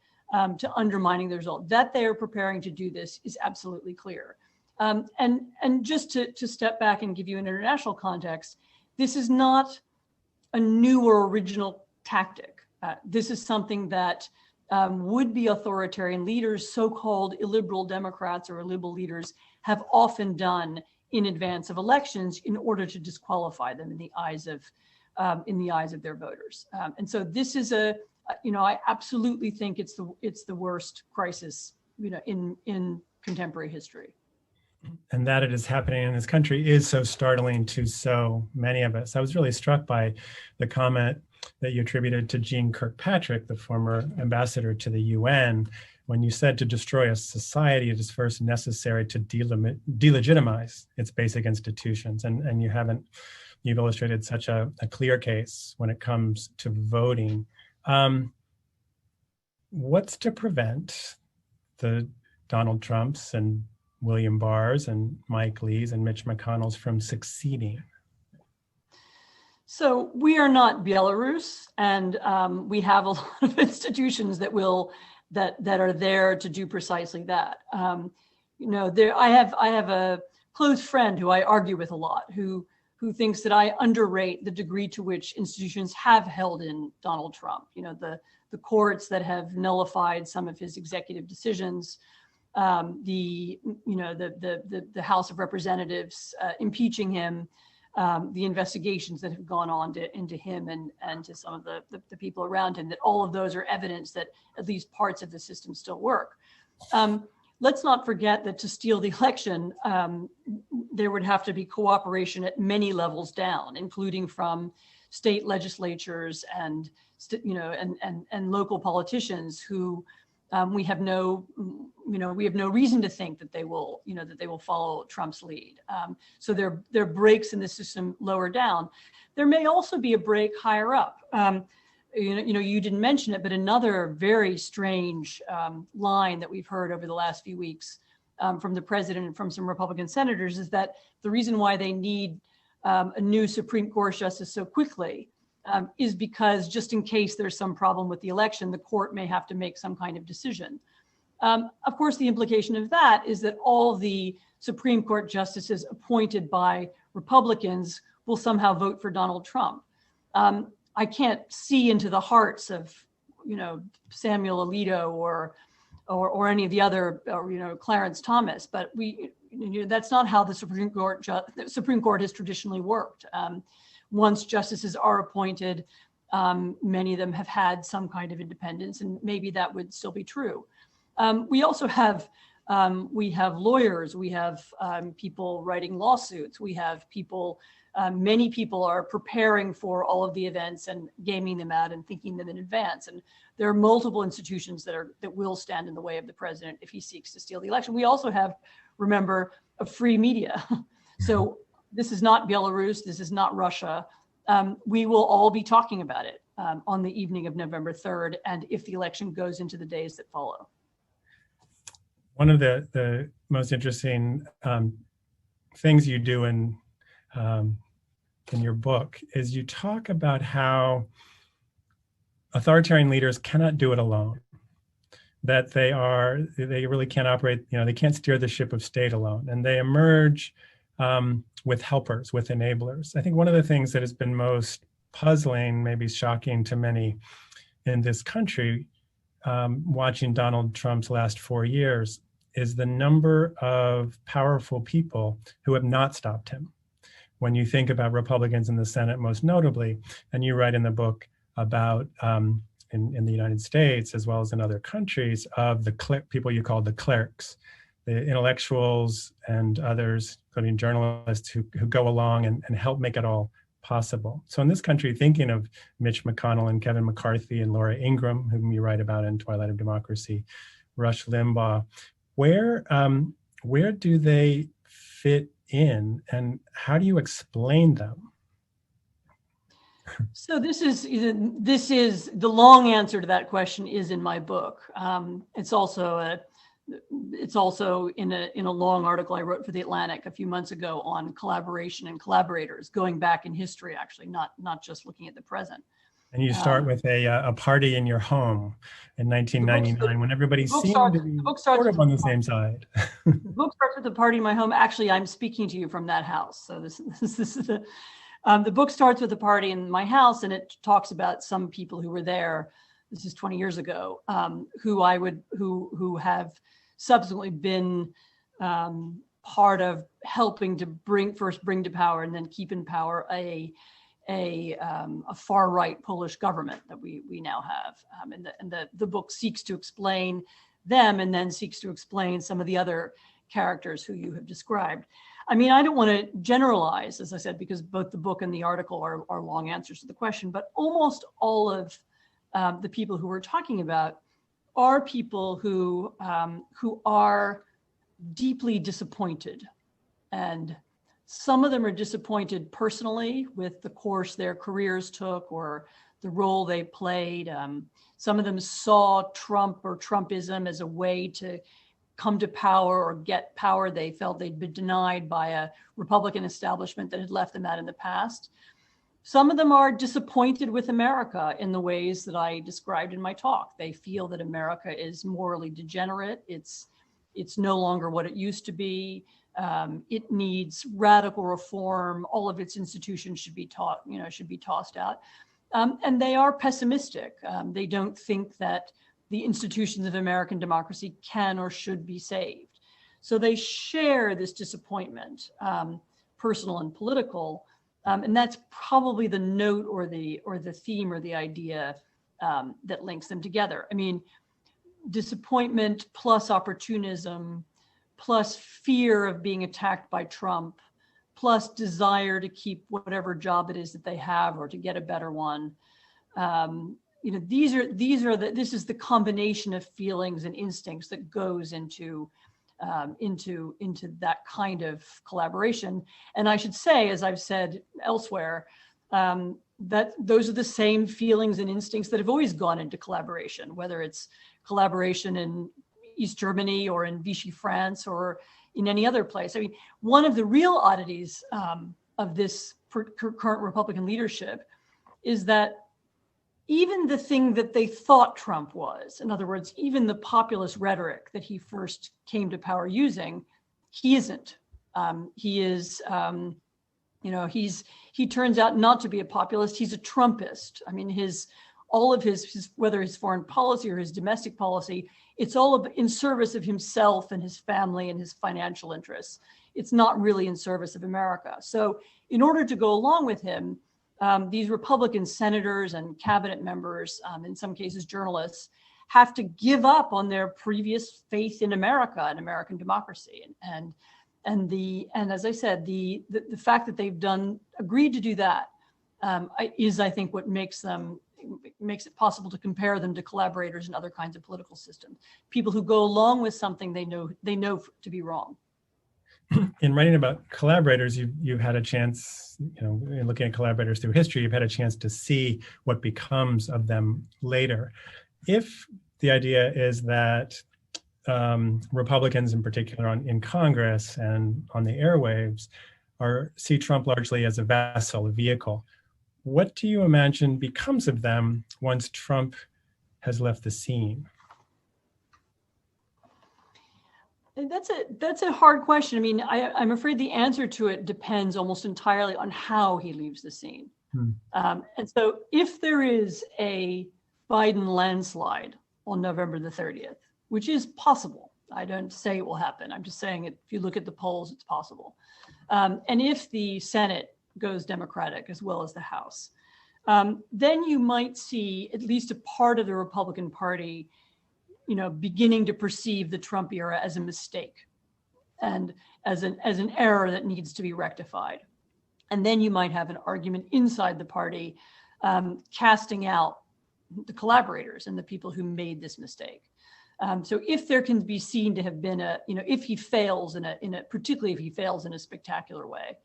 to undermining the result. That they are preparing to do this is absolutely clear. And just to step back and give you an international context, this is not a new or original tactic. This is something that would-be authoritarian leaders, so-called illiberal Democrats or illiberal leaders, have often done in advance of elections in order to disqualify them in the eyes of their voters. And so this is I absolutely think it's the worst crisis, in contemporary history. And that it is happening in this country is so startling to so many of us. I was really struck by the comment that you attributed to Jeane Kirkpatrick, the former ambassador to the UN, when you said to destroy a society, it is first necessary to delegitimize its basic institutions. And you've illustrated such a clear case when it comes to voting. What's to prevent the Donald Trumps and William Barrs and Mike Lees and Mitch McConnells from succeeding? So we are not Belarus, and we have a lot of institutions that are there to do precisely that. I have a close friend who I argue with a lot, who thinks that I underrate the degree to which institutions have held in Donald Trump. The courts that have nullified some of his executive decisions, the House of Representatives impeaching him. the investigations that have gone on into him and to some of the people around him, that all of those are evidence that at least parts of the system still work. Let's not forget that to steal the election, there would have to be cooperation at many levels down, including from state legislatures and local politicians who we have no reason to think that they will follow Trump's lead. So there are breaks in the system lower down. There may also be a break higher up. You didn't mention it, but another very strange line that we've heard over the last few weeks from the president and from some Republican senators is that the reason why they need a new Supreme Court justice so quickly is because just in case there's some problem with the election, the court may have to make some kind of decision. Of course, the implication of that is that all the Supreme Court justices appointed by Republicans will somehow vote for Donald Trump. I can't see into the hearts of, Samuel Alito or any of the other, Clarence Thomas, but that's not how the Supreme Court has traditionally worked. Once justices are appointed, many of them have had some kind of independence, and maybe that would still be true. We also have lawyers, we have people writing lawsuits, we have people. Many people are preparing for all of the events and gaming them out and thinking them in advance. And there are multiple institutions that will stand in the way of the president if he seeks to steal the election. We also have, remember, a free media. So this is not Belarus. This is not Russia. We will all be talking about it on the evening of November 3rd, and if the election goes into the days that follow. One of the most interesting things you do in your book is you talk about how authoritarian leaders cannot do it alone, that they really can't operate, they can't steer the ship of state alone, and they emerge with helpers, with enablers. I think one of the things that has been most puzzling, maybe shocking to many in this country, watching Donald Trump's last 4 years, is the number of powerful people who have not stopped him. When you think about Republicans in the Senate, most notably, and you write in the book about, in the United States, as well as in other countries, of the people you call the clerics, the intellectuals and others, including journalists, who go along and help make it all possible. So in this country, thinking of Mitch McConnell and Kevin McCarthy and Laura Ingraham, whom you write about in Twilight of Democracy, Rush Limbaugh, where do they fit in, and how do you explain them? So this is the long answer to that question is in my book. It's also in a long article I wrote for The Atlantic a few months ago on collaboration and collaborators, going back in history, actually, not just looking at the present. And you start with a party in your home in 1999 when everybody seemed to be sort of on the same side. The book starts with a party in my home. Actually, I'm speaking to you from that house. So this is the book starts with a party in my house, and it talks about some people who were there. This is 20 years ago, who have subsequently been part of helping to bring to power and then keep in power a far-right Polish government that we now have. And the book seeks to explain them and then seeks to explain some of the other characters who you have described. I mean, I don't want to generalize, as I said, because both the book and the article are long answers to the question, but almost all of the people who we're talking about are people who are deeply disappointed. And some of them are disappointed personally with the course their careers took or the role they played. Some of them saw Trump or Trumpism as a way to come to power or get power they felt they'd been denied by a Republican establishment that had left them out in the past. Some of them are disappointed with America in the ways that I described in my talk. They feel that America is morally degenerate. It's no longer what it used to be. It needs radical reform. All of its institutions should be tossed out. And they are pessimistic. They don't think that the institutions of American democracy can or should be saved. So they share this disappointment, personal and political, And that's probably the note or the theme or the idea that links them together. I mean, disappointment plus opportunism plus fear of being attacked by Trump plus desire to keep whatever job it is that they have or to get a better one. This is the combination of feelings and instincts that goes into that kind of collaboration. And I should say, as I've said elsewhere, that those are the same feelings and instincts that have always gone into collaboration, whether it's collaboration in East Germany or in Vichy France or in any other place. I mean, one of the real oddities of this current Republican leadership is that even the thing that they thought Trump was, in other words, even the populist rhetoric that he first came to power using, he isn't. He turns out not to be a populist. He's a Trumpist. I mean, all of his whether his foreign policy or his domestic policy, it's all in service of himself and his family and his financial interests. It's not really in service of America. So in order to go along with him, these Republican senators and cabinet members, in some cases journalists, have to give up on their previous faith in America and American democracy. And as I said, the fact that they've agreed to do that is, I think, what makes it possible to compare them to collaborators in other kinds of political systems. People who go along with something they know to be wrong. In writing about collaborators, you've had a chance, in looking at collaborators through history, you've had a chance to see what becomes of them later. If the idea is that Republicans in particular in Congress and on the airwaves see Trump largely as a vessel, a vehicle, what do you imagine becomes of them once Trump has left the scene? That's a hard question. I mean, I'm afraid the answer to it depends almost entirely on how he leaves the scene. And so if there is a Biden landslide on November the 30th, which is possible, I don't say it will happen. I'm just saying if you look at the polls, it's possible. And if the Senate goes Democratic as well as the House, then you might see at least a part of the Republican Party beginning to perceive the Trump era as a mistake and as an error that needs to be rectified. And then you might have an argument inside the party casting out the collaborators and the people who made this mistake. So if there can be seen to have been if he fails particularly if he fails in a spectacular way,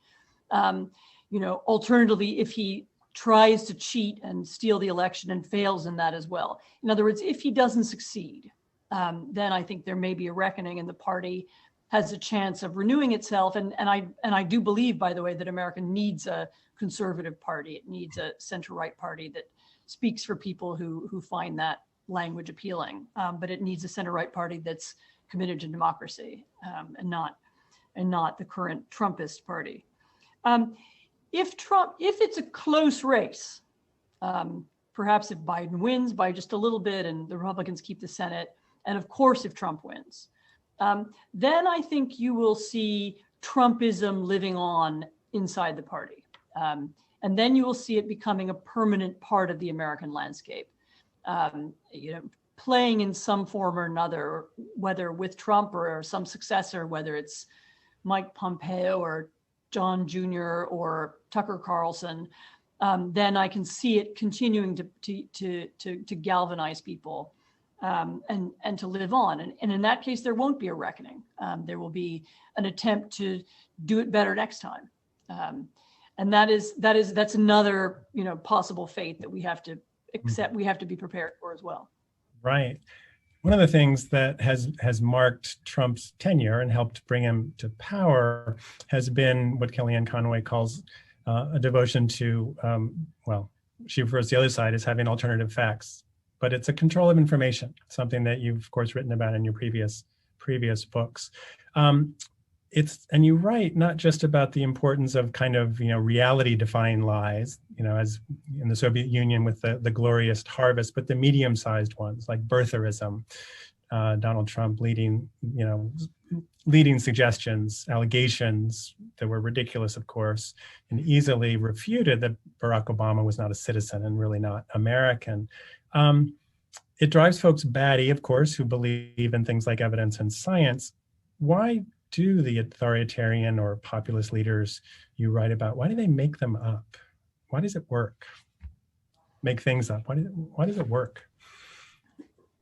alternatively, if he tries to cheat and steal the election and fails in that as well. In other words, if he doesn't succeed, then I think there may be a reckoning and the party has a chance of renewing itself. And I do believe, by the way, that America needs a conservative party. It needs a center-right party that speaks for people who find that language appealing. But it needs a center-right party that's committed to democracy and not the current Trumpist party. If it's a close race, perhaps if Biden wins by just a little bit and the Republicans keep the Senate, and of course if Trump wins, then I think you will see Trumpism living on inside the party. And then you will see it becoming a permanent part of the American landscape, playing in some form or another, whether with Trump or some successor, whether it's Mike Pompeo or John Jr. or Tucker Carlson, then I can see it continuing to galvanize people and to live on. And in that case, there won't be a reckoning. There will be an attempt to do it better next time. And that's another possible fate that we have to accept. We have to be prepared for as well. Right. One of the things that has marked Trump's tenure and helped bring him to power has been what Kellyanne Conway calls a devotion to, she refers to the other side as having alternative facts, but it's a control of information, something that you've, of course, written about in your previous books. And you write not just about the importance of kind of, reality-defying lies, as in the Soviet Union with the glorious harvest, but the medium-sized ones like birtherism, Donald Trump leading suggestions, allegations that were ridiculous, of course, and easily refuted that Barack Obama was not a citizen and really not American. It drives folks batty, of course, who believe in things like evidence and science. Why do the authoritarian or populist leaders you write about, why do they make them up? Why does it work? Make things up. Why does it work?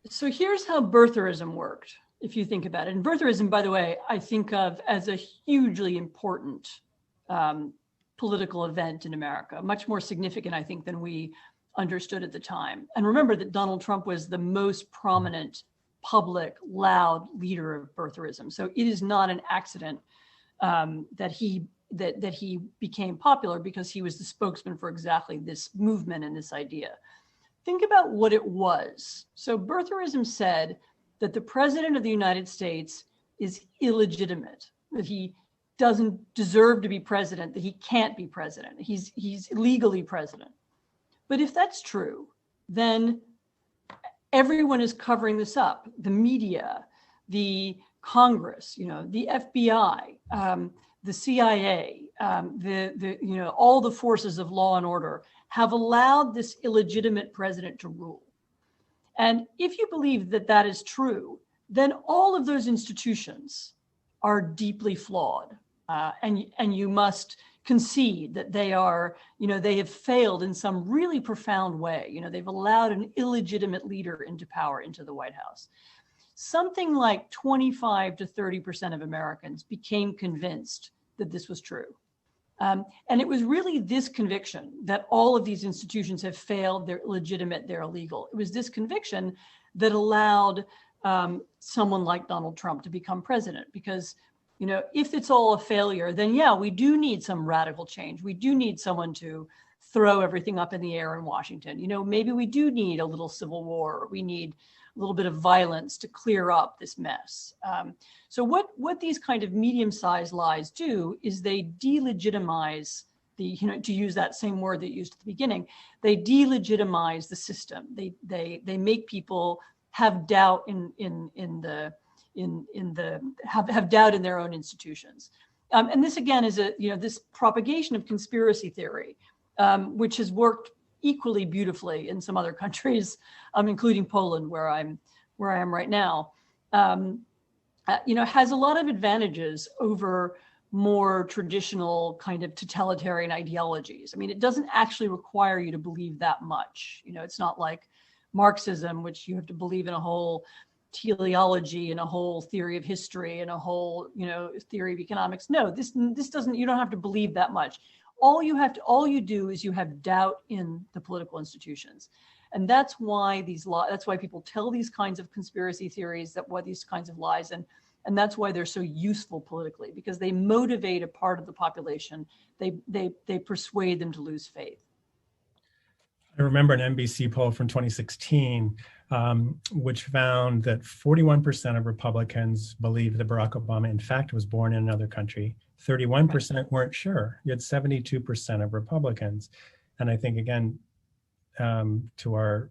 So here's how birtherism worked, if you think about it. And birtherism, by the way, I think of as a hugely important political event in America, much more significant, I think, than we understood at the time. And remember that Donald Trump was the most prominent, public, loud leader of birtherism. So it is not an accident that he became popular, because he was the spokesman for exactly this movement and this idea. Think about what it was. So birtherism said that the president of the United States is illegitimate, that he doesn't deserve to be president, that he can't be president, he's illegally president. But if that's true, then everyone is covering this up. The media, the Congress, the FBI, the CIA, all the forces of law and order have allowed this illegitimate president to rule. And if you believe that that is true, then all of those institutions are deeply flawed. And you must concede that they are, they have failed in some really profound way. They've allowed an illegitimate leader into power, into the White House. Something like 25 to 30% of Americans became convinced that this was true. And it was really this conviction that all of these institutions have failed, they're illegitimate, they're illegal. It was this conviction that allowed someone like Donald Trump to become president, because if it's all a failure, then yeah, we do need some radical change. We do need someone to throw everything up in the air in Washington. Maybe we do need a little civil war. We need a little bit of violence to clear up this mess. So what these kind of medium-sized lies do is they delegitimize to use that same word that you used at the beginning, they delegitimize the system. They make people have doubt have doubt in their own institutions. And this again is this propagation of conspiracy theory, which has worked equally beautifully in some other countries, including Poland, where I am right now, has a lot of advantages over more traditional kind of totalitarian ideologies. I mean, it doesn't actually require you to believe that much. It's not like Marxism, which you have to believe in a whole teleology and a whole theory of history and a whole, theory of economics. No, this doesn't, you don't have to believe that much. All you do is you have doubt in the political institutions. And that's why that's why people tell these kinds of conspiracy theories, these kinds of lies, and that's why they're so useful politically, because they motivate a part of the population. They persuade them to lose faith. I remember an NBC poll from 2016, which found that 41% of Republicans believed that Barack Obama, in fact, was born in another country. 31% weren't sure. You had 72% of Republicans. And I think, again, to our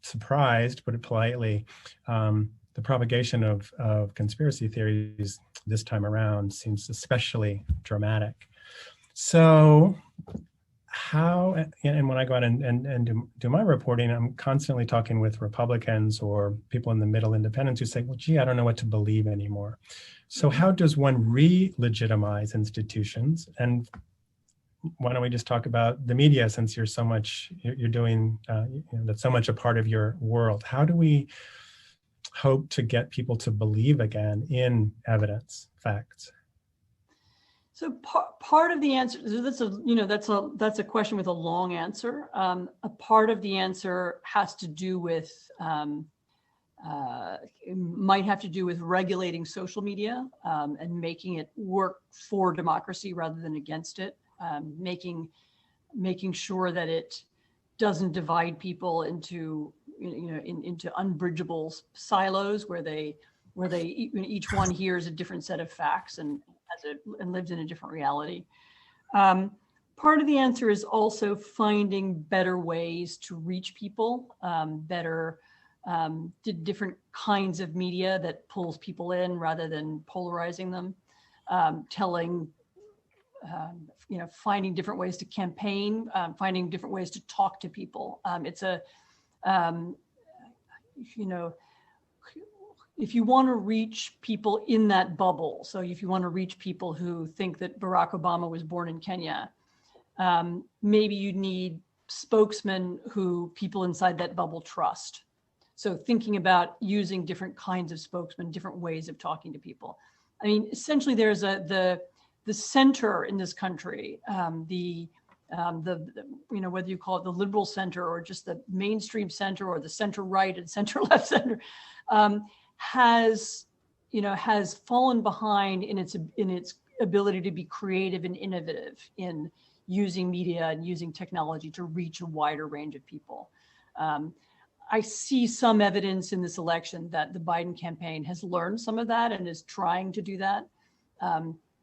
surprise, to put it politely, the propagation of conspiracy theories this time around seems especially dramatic. So how, and when I go out and do my reporting, I'm constantly talking with Republicans or people in the middle, independents, who say, well, gee, I don't know what to believe anymore. So how does one re-legitimize institutions? And why don't we just talk about the media, since you're doing, that's so much a part of your world. How do we hope to get people to believe again in evidence, facts? So part of the answer, so that's a question with a long answer. A part of the answer has to do with, might have to do with regulating social media and making it work for democracy rather than against it, making sure that it doesn't divide people into unbridgeable silos where each one hears a different set of facts and lives in a different reality. Part of the answer is also finding better ways to reach people, better did different kinds of media that pulls people in rather than polarizing them, telling, finding different ways to campaign, finding different ways to talk to people. If you want to reach people in that bubble, so if you want to reach people who think that Barack Obama was born in Kenya, maybe you need spokesmen who people inside that bubble trust. So thinking about using different kinds of spokesmen, different ways of talking to people. I mean, essentially there's the center in this country, whether you call it the liberal center or just the mainstream center or the center right and center left center, has fallen behind in its ability to be creative and innovative in using media and using technology to reach a wider range of people. I see some evidence in this election that the Biden campaign has learned some of that and is trying to do that.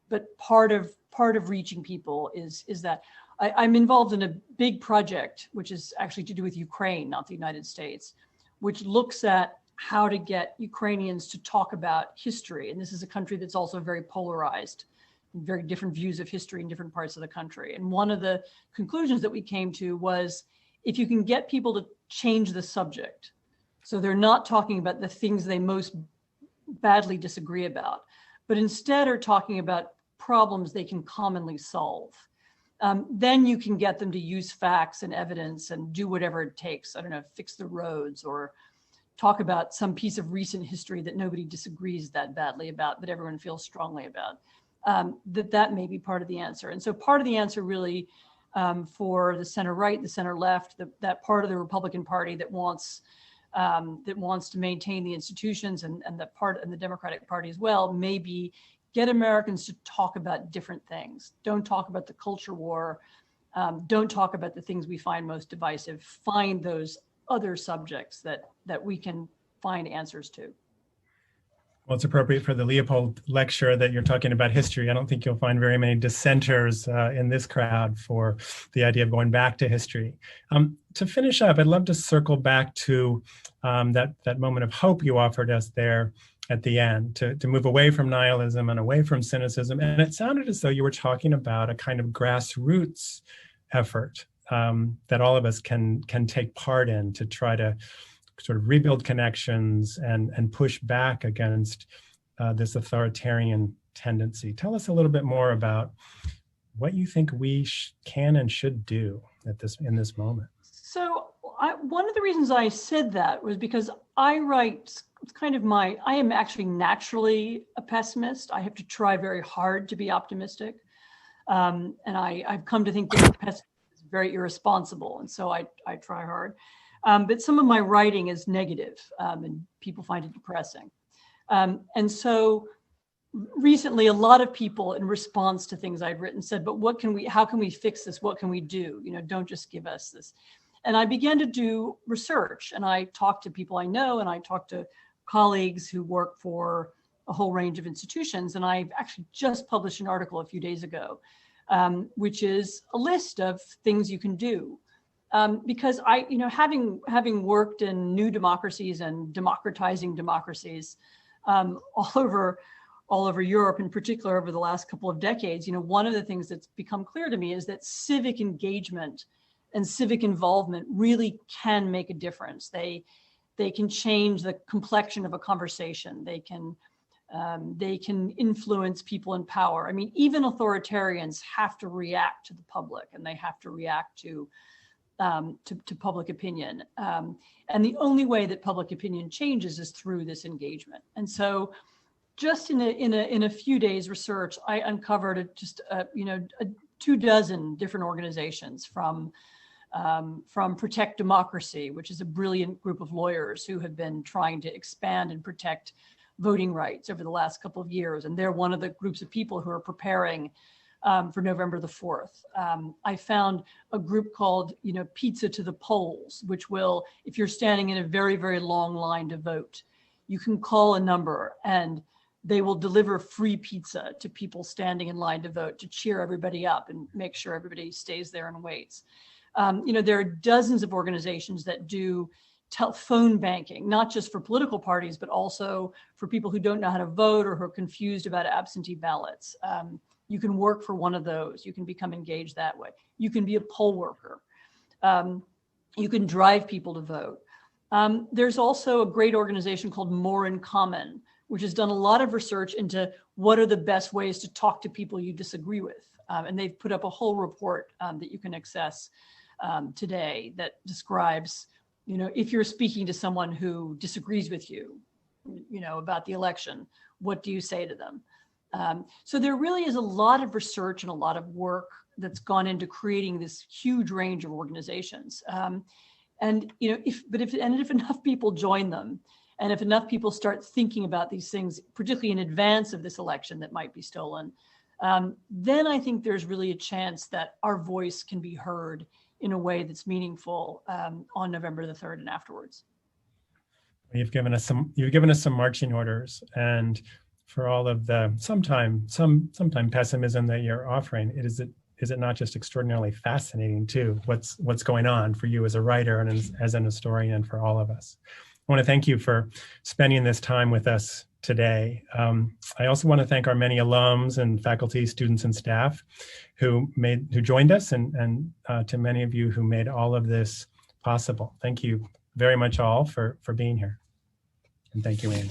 But part of reaching people is that I'm involved in a big project, which is actually to do with Ukraine, not the United States, which looks at how to get Ukrainians to talk about history. And this is a country that's also very polarized, very different views of history in different parts of the country. And one of the conclusions that we came to was, if you can get people to change the subject, so they're not talking about the things they most badly disagree about, but instead are talking about problems they can commonly solve, then you can get them to use facts and evidence and do whatever it takes. I don't know, fix the roads or talk about some piece of recent history that nobody disagrees that badly about, but everyone feels strongly about. That may be part of the answer. And so part of the answer really for the center right, the center left, that part of the Republican Party that wants to maintain the institutions, and the Democratic Party as well, may be get Americans to talk about different things. Don't talk about the culture war. Don't talk about the things we find most divisive. Find those other subjects that we can find answers to. Well, it's appropriate for the Leopold lecture that you're talking about history. I don't think you'll find very many dissenters in this crowd for the idea of going back to history. To finish up, I'd love to circle back to that moment of hope you offered us there at the end, to move away from nihilism and away from cynicism. And it sounded as though you were talking about a kind of grassroots effort that all of us can take part in to try to sort of rebuild connections and push back against this authoritarian tendency. Tell us a little bit more about what you think we can and should do in this moment. So one of the reasons I said that was because I am actually naturally a pessimist. I have to try very hard to be optimistic. And I've come to think that pessimism is very irresponsible. And so I try hard. But some of my writing is negative, and people find it depressing. And so recently, a lot of people, in response to things I'd written, said, "But how can we fix this? What can we do? Don't just give us this." And I began to do research, and I talked to people I know, and I talked to colleagues who work for a whole range of institutions. And I actually just published an article a few days ago, which is a list of things you can do. Because having worked in new democracies and democratizing democracies all over Europe, in particular over the last couple of decades, one of the things that's become clear to me is that civic engagement and civic involvement really can make a difference. They can change the complexion of a conversation. They can influence people in power. I mean, even authoritarians have to react to the public, and they have to react to public opinion. And the only way that public opinion changes is through this engagement. And so just in a few days research, I uncovered 24 different organizations from Protect Democracy, which is a brilliant group of lawyers who have been trying to expand and protect voting rights over the last couple of years. And they're one of the groups of people who are preparing for November the 4th. I found a group called, Pizza to the Polls, which will, if you're standing in a very, very long line to vote, you can call a number and they will deliver free pizza to people standing in line to vote to cheer everybody up and make sure everybody stays there and waits. There are dozens of organizations that do phone banking, not just for political parties, but also for people who don't know how to vote or who are confused about absentee ballots. You can work for one of those. You can become engaged that way. You can be a poll worker. You can drive people to vote. There's also a great organization called More in Common, which has done a lot of research into what are the best ways to talk to people you disagree with. And they've put up a whole report that you can access today that describes, if you're speaking to someone who disagrees with you, about the election, what do you say to them? So there really is a lot of research and a lot of work that's gone into creating this huge range of organizations. And if enough people join them, and if enough people start thinking about these things, particularly in advance of this election that might be stolen, then I think there's really a chance that our voice can be heard in a way that's meaningful on November the 3rd and afterwards. You've given us some marching orders, and for all of the sometime pessimism that you're offering, is it not just extraordinarily fascinating too? What's going on for you as a writer and as an historian, and for all of us? I want to thank you for spending this time with us today. I also want to thank our many alums and faculty, students, and staff who joined us, and to many of you who made all of this possible. Thank you very much all for being here. And thank you, Anne.